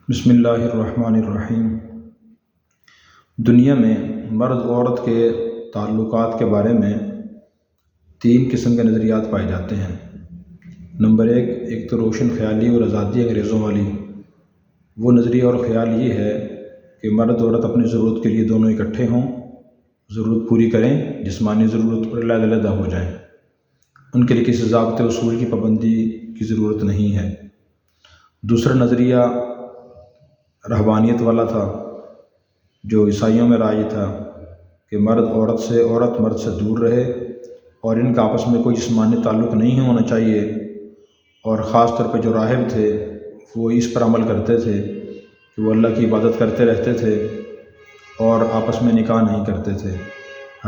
بسم اللہ الرحمن الرحیم۔ دنیا میں مرد عورت کے تعلقات کے بارے میں تین قسم کے نظریات پائے جاتے ہیں۔ نمبر ایک تو روشن خیالی اور آزادی انگریزوں والی۔ وہ نظریہ اور خیال یہ ہے کہ مرد عورت اپنی ضرورت کے لیے دونوں اکٹھے ہوں، ضرورت پوری کریں، جسمانی ضرورت پر علیحدہ ہو جائیں، ان کے لیے کسی ضابطے اصول کی پابندی کی ضرورت نہیں ہے۔ دوسرا نظریہ رہبانیت والا تھا، جو عیسائیوں میں رائج تھا کہ مرد عورت سے، عورت مرد سے دور رہے اور ان کا آپس میں کوئی جسمانی تعلق نہیں ہونا چاہیے، اور خاص طور پہ جو راہب تھے وہ اس پر عمل کرتے تھے کہ وہ اللہ کی عبادت کرتے رہتے تھے اور آپس میں نکاح نہیں کرتے تھے۔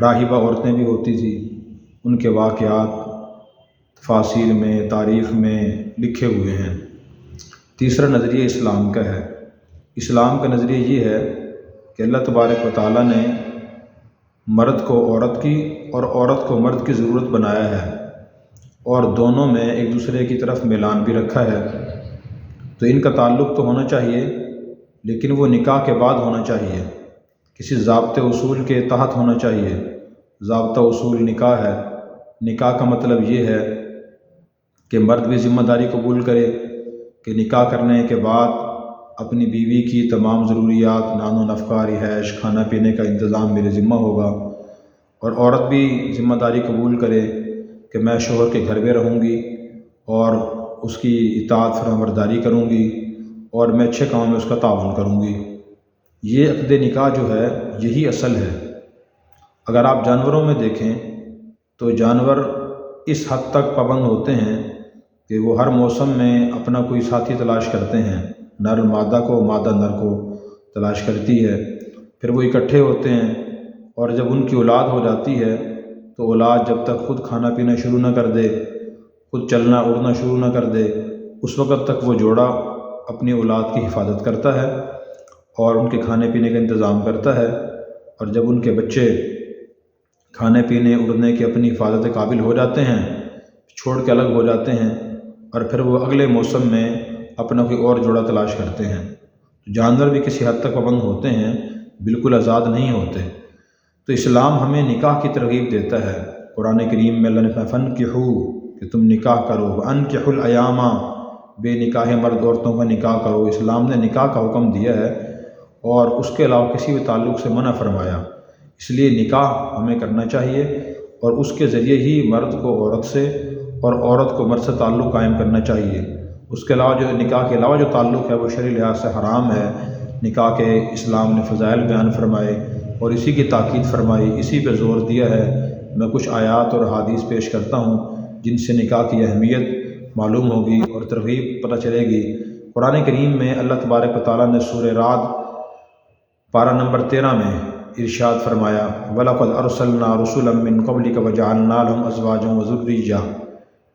راہبہ عورتیں بھی ہوتی تھیں، ان کے واقعات تفاسیر میں، تاریخ میں لکھے ہوئے ہیں۔ تیسرا نظریہ اسلام کا ہے۔ اسلام کا نظریہ یہ ہے کہ اللہ تبارک و تعالیٰ نے مرد کو عورت کی اور عورت کو مرد کی ضرورت بنایا ہے، اور دونوں میں ایک دوسرے کی طرف میلان بھی رکھا ہے۔ تو ان کا تعلق تو ہونا چاہیے، لیکن وہ نکاح کے بعد ہونا چاہیے، کسی ضابطے اصول کے تحت ہونا چاہیے۔ ضابطہ اصول نکاح ہے۔ نکاح کا مطلب یہ ہے کہ مرد بھی ذمہ داری قبول کرے کہ نکاح کرنے کے بعد اپنی بیوی کی تمام ضروریات، نان و نفقہ، رہائش، کھانا پینے کا انتظام میرے ذمہ ہوگا، اور عورت بھی ذمہ داری قبول کرے کہ میں شوہر کے گھر میں رہوں گی اور اس کی اطاعت فرمانبرداری کروں گی اور میں اچھے کاموں میں اس کا تعاون کروں گی۔ یہ عقد نکاح جو ہے یہی اصل ہے۔ اگر آپ جانوروں میں دیکھیں تو جانور اس حد تک پابند ہوتے ہیں کہ وہ ہر موسم میں اپنا کوئی ساتھی تلاش کرتے ہیں۔ نر مادہ کو، مادہ نر کو تلاش کرتی ہے، پھر وہ اکٹھے ہوتے ہیں، اور جب ان کی اولاد ہو جاتی ہے تو اولاد جب تک خود کھانا پینا شروع نہ کر دے، خود چلنا اڑنا شروع نہ کر دے، اس وقت تک وہ جوڑا اپنی اولاد کی حفاظت کرتا ہے اور ان کے کھانے پینے کا انتظام کرتا ہے، اور جب ان کے بچے کھانے پینے اڑنے کے اپنی حفاظت قابل ہو جاتے ہیں، چھوڑ کے الگ ہو جاتے ہیں، اور پھر وہ اگلے موسم میں اپنا کوئی اور جوڑا تلاش کرتے ہیں۔ جانور بھی کسی حد تک پابند ہوتے ہیں، بالکل آزاد نہیں ہوتے۔ تو اسلام ہمیں نکاح کی ترغیب دیتا ہے۔ قرآن کریم میں اللہ نے فرمایا فَانْكِحُوا کہ تم نکاح کرو، وَأَنْكِحُوا الْأَيَامَ بے نکاح مرد عورتوں کا نکاح کرو۔ اسلام نے نکاح کا حکم دیا ہے اور اس کے علاوہ کسی بھی تعلق سے منع فرمایا، اس لیے نکاح ہمیں کرنا چاہیے، اور اس کے ذریعے ہی مرد کو عورت سے اور عورت کو مرد سے تعلق قائم کرنا چاہیے۔ اس کے علاوہ جو نکاح کے علاوہ جو تعلق ہے وہ شرعی لحاظ سے حرام ہے۔ نکاح کے اسلام نے فضائل بیان فرمائے اور اسی کی تاکید فرمائی، اسی پہ زور دیا ہے۔ میں کچھ آیات اور حدیث پیش کرتا ہوں جن سے نکاح کی اہمیت معلوم ہوگی اور ترغیب پتہ چلے گی۔ قرآن کریم میں اللہ تبارک و تعالیٰ نے سورہ رعد پارہ نمبر 13 میں ارشاد فرمایا وَلَقَدْ أَرْسَلْنَا رُسُلًا مِّن قَبْلِكَ وَجَعَلْنَا لَهُمْ أَزْوَاجًا وَذُرِّيَّةً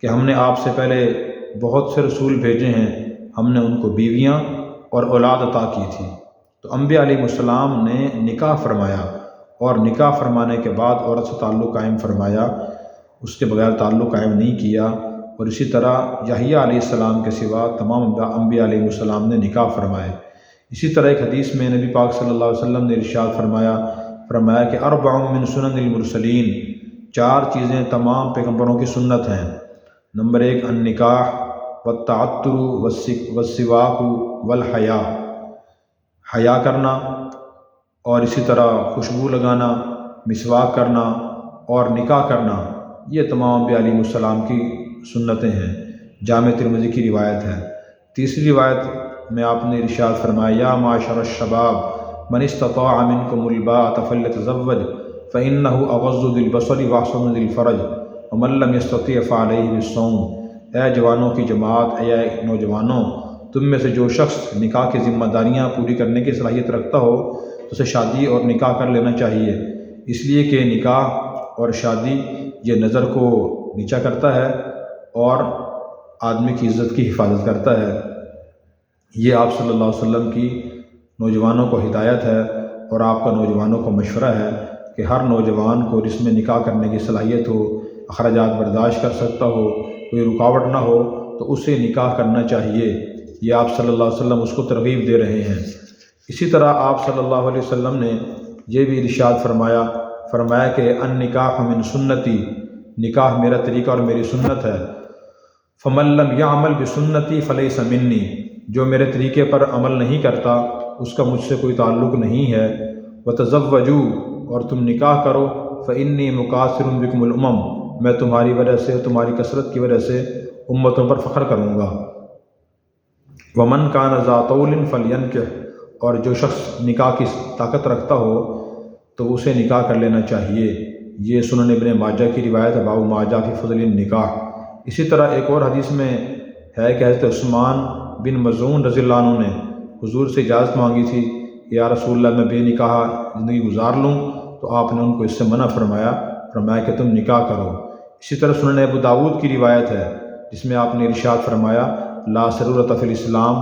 کہ ہم نے آپ سے پہلے بہت سے رسول بھیجے ہیں، ہم نے ان کو بیویاں اور اولاد عطا کی تھی۔ تو انبیاء علیہ السلام نے نکاح فرمایا، اور نکاح فرمانے کے بعد عورت سے تعلق قائم فرمایا، اس کے بغیر تعلق قائم نہیں کیا۔ اور اسی طرح یحییٰ علیہ السلام کے سوا تمام انبیاء علیہ السلام نے نکاح فرمائے۔ اسی طرح ایک حدیث میں نبی پاک صلی اللہ علیہ وسلم نے ارشاد فرمایا کہ اربع من سنن المرسلین، 4 چیزیں تمام پیغمبروں کی سنت ہیں۔ نمبر 1 النکاح والتعطر والسواک والحیاء، حیا کرنا، اور اسی طرح خوشبو لگانا، مسواک کرنا اور نکاح کرنا، یہ تمام انبیاء علیہ السلام کی سنتیں ہیں۔ جامع ترمذی کی روایت ہے۔ تیسری روایت میں آپ نے ارشاد فرمایا یا معاشر الشباب من استطاع منکم الباءۃ فلیتزوج فإنہ اغض للبصر واحسن للفرج ومن لم یستطع فعلیہ بالصوم۔ اے جوانوں کی جماعت، اے نوجوانوں، تم میں سے جو شخص نکاح کی ذمہ داریاں پوری کرنے کی صلاحیت رکھتا ہو تو اسے شادی اور نکاح کر لینا چاہیے، اس لیے کہ نکاح اور شادی یہ نظر کو نیچا کرتا ہے اور آدمی کی عزت کی حفاظت کرتا ہے۔ یہ آپ صلی اللہ علیہ وسلم کی نوجوانوں کو ہدایت ہے، اور آپ کا نوجوانوں کو مشورہ ہے کہ ہر نوجوان کو جس میں نکاح کرنے کی صلاحیت ہو، اخراجات برداشت کر سکتا ہو، کوئی رکاوٹ نہ ہو، تو اسے نکاح کرنا چاہیے۔ یہ آپ صلی اللہ علیہ وسلم اس کو ترغیب دے رہے ہیں۔ اسی طرح آپ صلی اللہ علیہ وسلم نے یہ بھی ارشاد فرمایا کہ النکاح من سنتی، نکاح میرا طریقہ اور میری سنت ہے۔ فمن لم یعمل بسنتی فلیس منی، جو میرے طریقے پر عمل نہیں کرتا اس کا مجھ سے کوئی تعلق نہیں ہے۔ وتزوجوا، اور تم نکاح کرو، فانی مکاثر بکم الامم، میں تمہاری وجہ سے، تمہاری کثرت کی وجہ سے امتوں پر فخر کروں گا۔ ومن کان ذا طول فلینکح، اور جو شخص نکاح کی طاقت رکھتا ہو تو اسے نکاح کر لینا چاہیے۔ یہ سنن ابن ماجہ کی روایت ہے، باب ما جاء فی فضل النکاح۔ اسی طرح ایک اور حدیث میں ہے کہ حضرت عثمان بن مظعون رضی اللہ عنہ نے حضور سے اجازت مانگی تھی، یا رسول اللہ میں بے نکاح زندگی گزار لوں، تو آپ نے ان کو اس سے منع فرمایا کہ تم نکاح کرو۔ اسی طرح سنن ابو داود کی روایت ہے جس میں آپ نے ارشاد فرمایا، لا ضرورت فی الاسلام،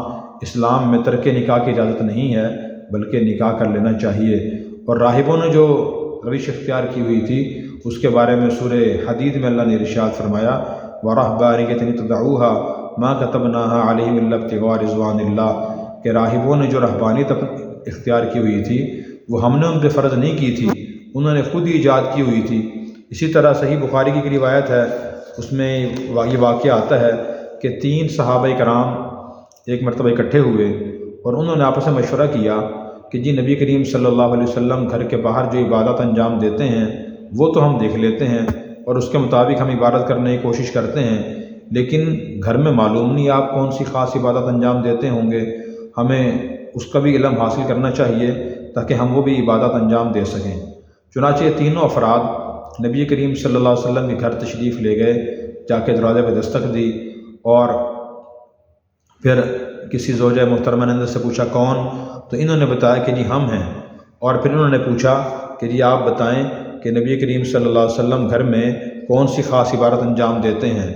اسلام میں ترک نکاح کی اجازت نہیں ہے بلکہ نکاح کر لینا چاہیے۔ اور راہبوں نے جو روش اختیار کی ہوئی تھی اس کے بارے میں سورہ حدید میں اللہ نے ارشاد فرمایا، وَرَهْبَانِيَّةً ابْتَدَعُوهَا مَا كَتَبْنَاهَا عَلَيْهِمْ إِلَّا ابْتِغَاءَ رِضْوَانِ اللَّهِ، کہ راہبوں نے جو رہبانیت اختیار کی ہوئی تھی وہ ہم نے ان پہ فرض نہیں کی تھی، انہوں نے خود ہی ایجاد کی ہوئی تھی۔ اسی طرح صحیح بخاری کی ایک روایت ہے، اس میں یہ واقعہ آتا ہے کہ 3 صحابہ کرام ایک مرتبہ اکٹھے ہوئے اور انہوں نے آپس میں مشورہ کیا کہ جی نبی کریم صلی اللہ علیہ وسلم گھر کے باہر جو عبادت انجام دیتے ہیں وہ تو ہم دیکھ لیتے ہیں اور اس کے مطابق ہم عبادت کرنے کی کوشش کرتے ہیں، لیکن گھر میں معلوم نہیں آپ کون سی خاص عبادت انجام دیتے ہوں گے، ہمیں اس کا بھی علم حاصل کرنا چاہیے تاکہ ہم وہ بھی عبادت انجام دے سکیں۔ چنانچہ یہ تینوں افراد نبی کریم صلی اللہ علیہ وسلم کے گھر تشریف لے گئے، جا کے دروازے پہ دستک دی اور پھر کسی زوجہ محترمہ نے اندر سے پوچھا کون، تو انہوں نے بتایا کہ جی ہم ہیں، اور پھر انہوں نے پوچھا کہ جی آپ بتائیں کہ نبی کریم صلی اللہ علیہ وسلم گھر میں کون سی خاص عبادت انجام دیتے ہیں،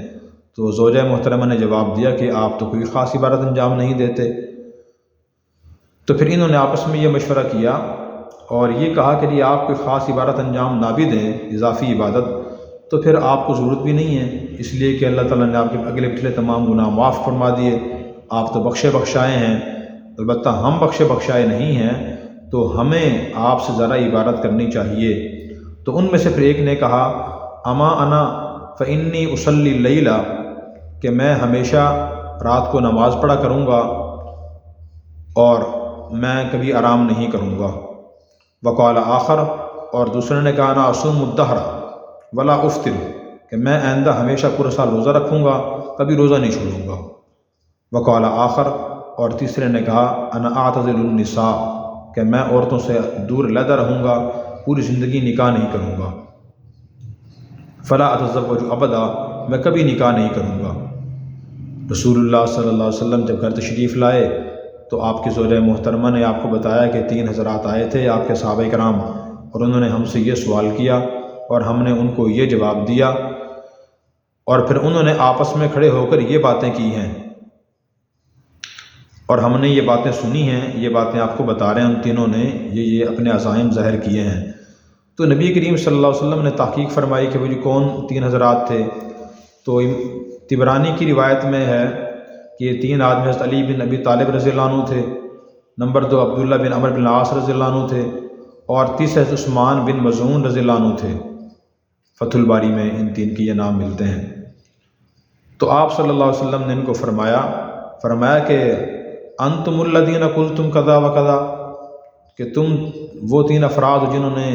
تو زوجہ محترمہ نے جواب دیا کہ آپ تو کوئی خاص عبادت انجام نہیں دیتے۔ تو پھر انہوں نے آپس میں یہ مشورہ کیا اور یہ کہا کہ جی آپ کوئی خاص عبادت انجام نہ بھی دیں، اضافی عبادت، تو پھر آپ کو ضرورت بھی نہیں ہے، اس لیے کہ اللہ تعالیٰ نے آپ کے اگلے پچھلے تمام گناہ معاف فرما دیے، آپ تو بخشے بخشائے ہیں، البتہ ہم بخشے بخشائے نہیں ہیں، تو ہمیں آپ سے ذرا عبادت کرنی چاہیے۔ تو ان میں سے پھر ایک نے کہا، اما انا فانی اصلی اللیلہ، کہ میں ہمیشہ رات کو نماز پڑھا کروں گا اور میں کبھی آرام نہیں کروں گا۔ وقال آخر، اور دوسرے نے کہا، انا اصوم الدہر ولا افطر، کہ میں آئندہ ہمیشہ پورا سال روزہ رکھوں گا، کبھی روزہ نہیں چھوڑوں گا۔ وقال آخر، اور تیسرے نے کہا، انا اعتزل النساء، کہ میں عورتوں سے دور علیحدہ رہوں گا، پوری زندگی نکاح نہیں کروں گا۔ فلا اتزوج ابدا، میں کبھی نکاح نہیں کروں گا۔ رسول اللہ صلی اللہ علیہ وسلم جب گھر تشریف لائے تو آپ کی زوجہ محترمہ نے آپ کو بتایا کہ 3 حضرات آئے تھے آپ کے صحابہ کرام، اور انہوں نے ہم سے یہ سوال کیا اور ہم نے ان کو یہ جواب دیا، اور پھر انہوں نے آپس میں کھڑے ہو کر یہ باتیں کی ہیں اور ہم نے یہ باتیں سنی ہیں، یہ باتیں آپ کو بتا رہے ہیں۔ ان تینوں نے یہ اپنے عزائم ظاہر کیے ہیں۔ تو نبی کریم صلی اللہ علیہ وسلم نے تحقیق فرمائی کہ وہ جو کون 3 حضرات تھے، تو طبرانی کی روایت میں ہے کہ یہ 3 آدمی حضرت علی بن ابی طالب رضی اللہ عنہ تھے، نمبر 2 عبداللہ بن عمرو بن العاص رضی اللہ عنہ تھے، اور تیسرے حضرت عثمان بن مظعون رضی اللہ عنہ تھے۔ فتح الباری میں ان 3 کے یہ نام ملتے ہیں۔ تو آپ صلی اللہ علیہ وسلم نے ان کو فرمایا کہ انتم الذین قلتم کذا و کذا، کہ تم وہ 3 افراد جنہوں نے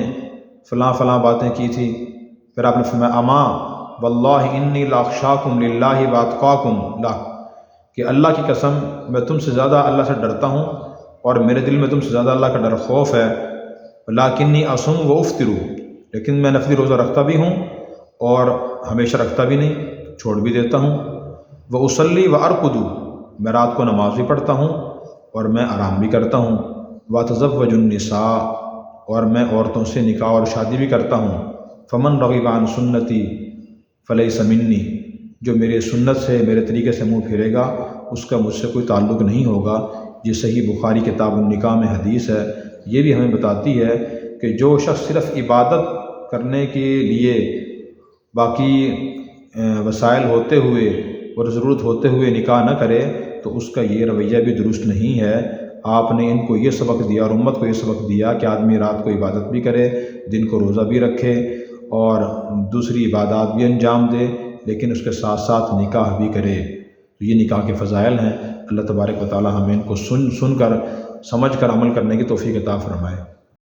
فلاں فلاں باتیں کی تھی۔ پھر آپ نے فرمایا، اما واللہ انی لاخشاکم للہ واتقاکم لہ، کہ اللہ کی قسم میں تم سے زیادہ اللہ سے ڈرتا ہوں اور میرے دل میں تم سے زیادہ اللہ کا ڈر خوف ہے۔ لاکنی اصوم و افطر، لیکن میں نفلی روزہ رکھتا بھی ہوں اور ہمیشہ رکھتا بھی نہیں، چھوڑ بھی دیتا ہوں۔ و اصلی و ارقد، میں رات کو نماز بھی پڑھتا ہوں اور میں آرام بھی کرتا ہوں۔ واتزوج النساء، اور میں عورتوں سے نکاح اور شادی بھی کرتا ہوں۔ فمن رغب عن سنتی فلیس منی، جو میرے سنت سے، میرے طریقے سے منہ پھیرے گا اس کا مجھ سے کوئی تعلق نہیں ہوگا۔ یہ صحیح بخاری کتاب النکاح میں حدیث ہے۔ یہ بھی ہمیں بتاتی ہے کہ جو شخص صرف عبادت کرنے کے لیے باقی وسائل ہوتے ہوئے اور ضرورت ہوتے ہوئے نکاح نہ کرے تو اس کا یہ رویہ بھی درست نہیں ہے۔ آپ نے ان کو یہ سبق دیا اور امت کو یہ سبق دیا کہ آدمی رات کو عبادت بھی کرے، دن کو روزہ بھی رکھے اور دوسری عبادات بھی انجام دے، لیکن اس کے ساتھ ساتھ نکاح بھی کرے۔ تو یہ نکاح کے فضائل ہیں۔ اللہ تبارک و تعالی ہمیں ان کو سن کر سمجھ کر عمل کرنے کی توفیق عطا فرمائے۔